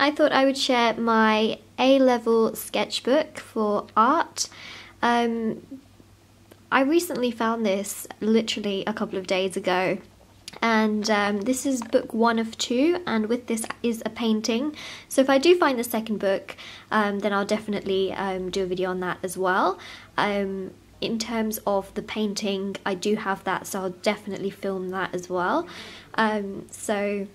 I thought I would share my A-level sketchbook for art. I recently found this literally a couple of days ago, and this is book 1 of 2, and with this is a painting. So if I do find the second book, then I'll definitely do a video on that as well. In terms of the painting, I do have that, so I'll definitely film that as well. So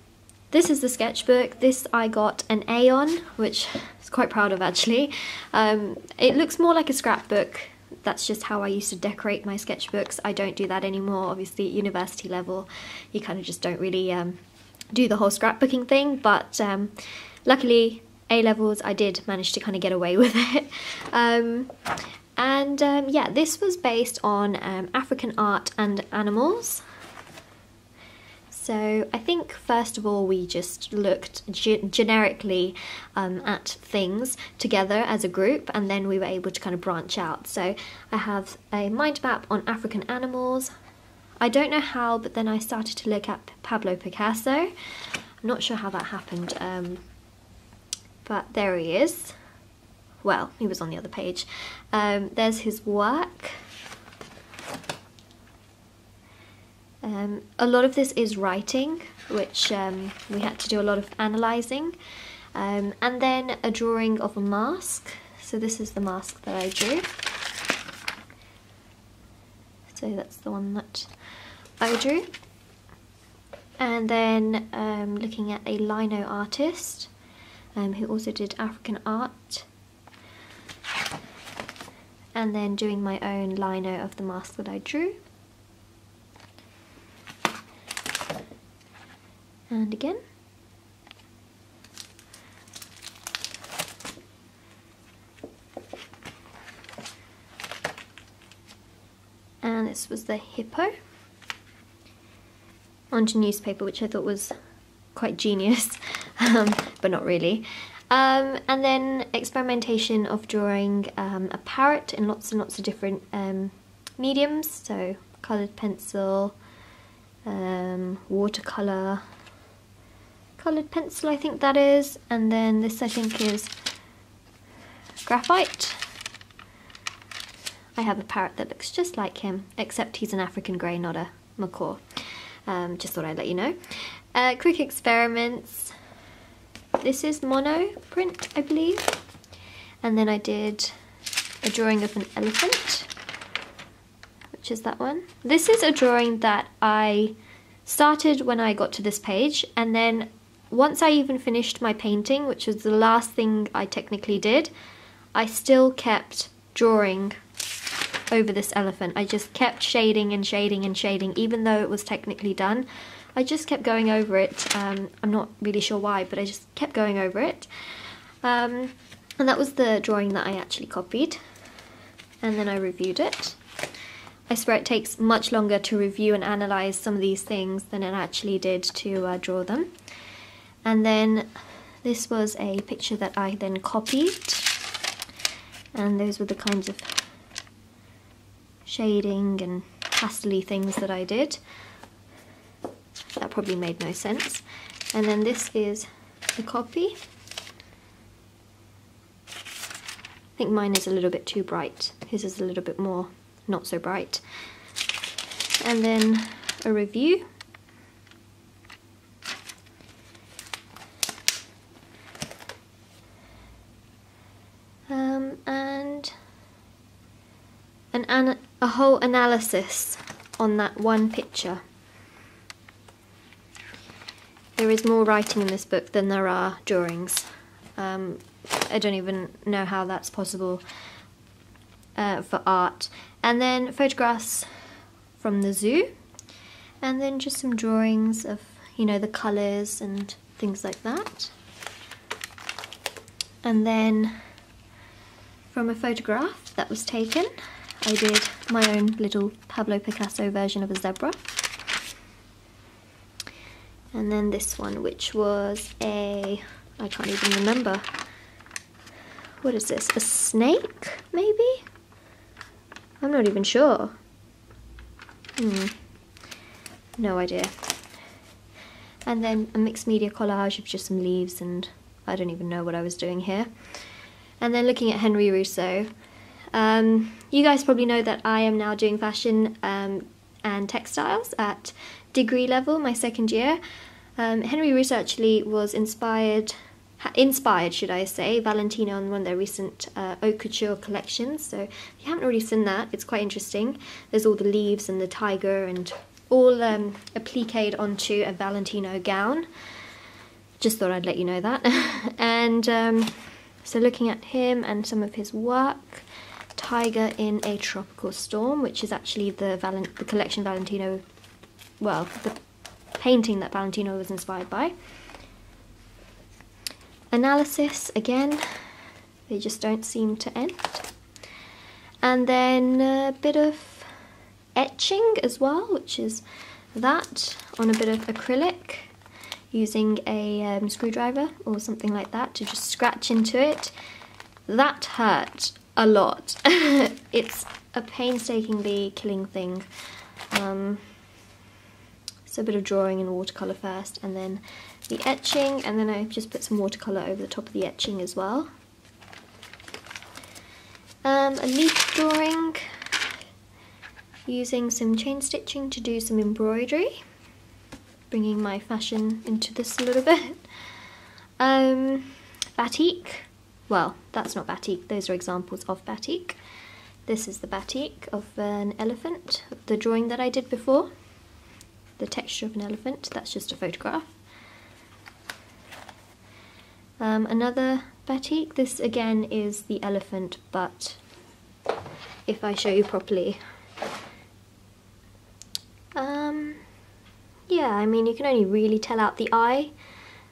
this is the sketchbook. This I got an A on, which I was quite proud of actually. It looks more like a scrapbook. That's just how I used to decorate my sketchbooks. I don't do that anymore. Obviously at university level you kind of just don't really do the whole scrapbooking thing, but luckily A-levels I did manage to kind of get away with it. Yeah, this was based on African art and animals. So I think first of all we just looked generically at things together as a group, and then we were able to kind of branch out. So I have a mind map on African animals. I don't know how, but then I started to look at Pablo Picasso. I'm not sure how that happened, but there he is. Well, he was on the other page. There's his work. A lot of this is writing, which we had to do a lot of analysing. And then a drawing of a mask. So this is the mask that I drew. So that's the one that I drew. And then looking at a lino artist who also did African art. And then doing my own lino of the mask that I drew. And again. And this was the hippo. Onto newspaper, which I thought was quite genius, but not really. And then experimentation of drawing a parrot in lots and lots of different mediums, so coloured pencil, watercolour, coloured pencil I think that is, and then this I think is graphite. I have a parrot that looks just like him, except he's an African grey, not a macaw. Just thought I'd let you know. Quick experiments. This is mono print, I believe. And then I did a drawing of an elephant, which is that one. This is a drawing that I started when I got to this page, and then once I even finished my painting, which was the last thing I technically did, I still kept drawing over this elephant. I just kept shading and shading and shading, even though it was technically done. I just kept going over it. I'm not really sure why, but I just kept going over it. And that was the drawing that I actually copied. And then I reviewed it. I swear it takes much longer to review and analyse some of these things than it actually did to draw them. And then this was a picture that I then copied. And those were the kinds of shading and pastel-y things that I did. That probably made no sense. And then this is the copy. I think mine is a little bit too bright. His is a little bit more not so bright. And then a review. And a whole analysis on that one picture. There is more writing in this book than there are drawings. I don't even know how that's possible for art. And then photographs from the zoo, and then just some drawings of, you know, the colours and things like that. And then from a photograph that was taken, I did my own little Pablo Picasso version of a zebra. And then this one, which was I can't even remember. What is this? A snake, maybe? I'm not even sure. No idea. And then a mixed media collage of just some leaves and I don't even know what I was doing here. And then looking at Henry Russo. You guys probably know that I am now doing fashion and textiles at degree level, my second year. Henry Russo actually was inspired should I say, Valentino on one of their recent haute couture collections. So if you haven't already seen that, it's quite interesting. There's all the leaves and the tiger and all appliqued onto a Valentino gown. Just thought I'd let you know that. And so looking at him and some of his work, Tiger in a Tropical Storm, which is actually the collection Valentino, well, the painting that Valentino was inspired by. Analysis, again, they just don't seem to end. And then a bit of etching as well, which is that on a bit of acrylic, using a screwdriver or something like that to just scratch into it. That hurt a lot. It's a painstakingly killing thing. So a bit of drawing in watercolour first, and then the etching, and then I just put some watercolour over the top of the etching as well. A leaf drawing, using some chain stitching to do some embroidery, bringing my fashion into this a little bit. Batik, well, that's not batik, those are examples of batik. This is the batik of an elephant, the drawing that I did before. The texture of an elephant, that's just a photograph. Another batik, this again is the elephant, but if I show you properly, yeah, I mean you can only really tell out the eye,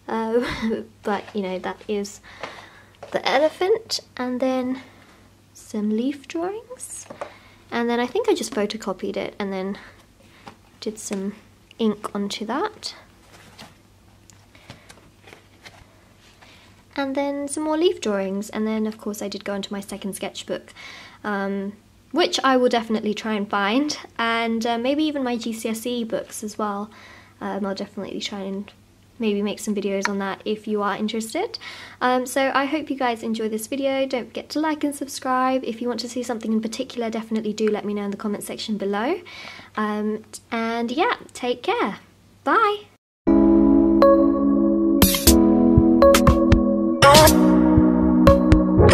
but you know, that is the elephant. And then some leaf drawings, and then I think I just photocopied it and then did some ink onto that. And then some more leaf drawings, and then of course I did go into my second sketchbook, which I will definitely try and find, and maybe even my GCSE books as well. I'll definitely try and maybe make some videos on that if you are interested. So I hope you guys enjoy this video. Don't forget to like and subscribe. If you want to see something in particular, definitely do let me know in the comment section below. And yeah, take care. Bye.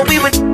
We would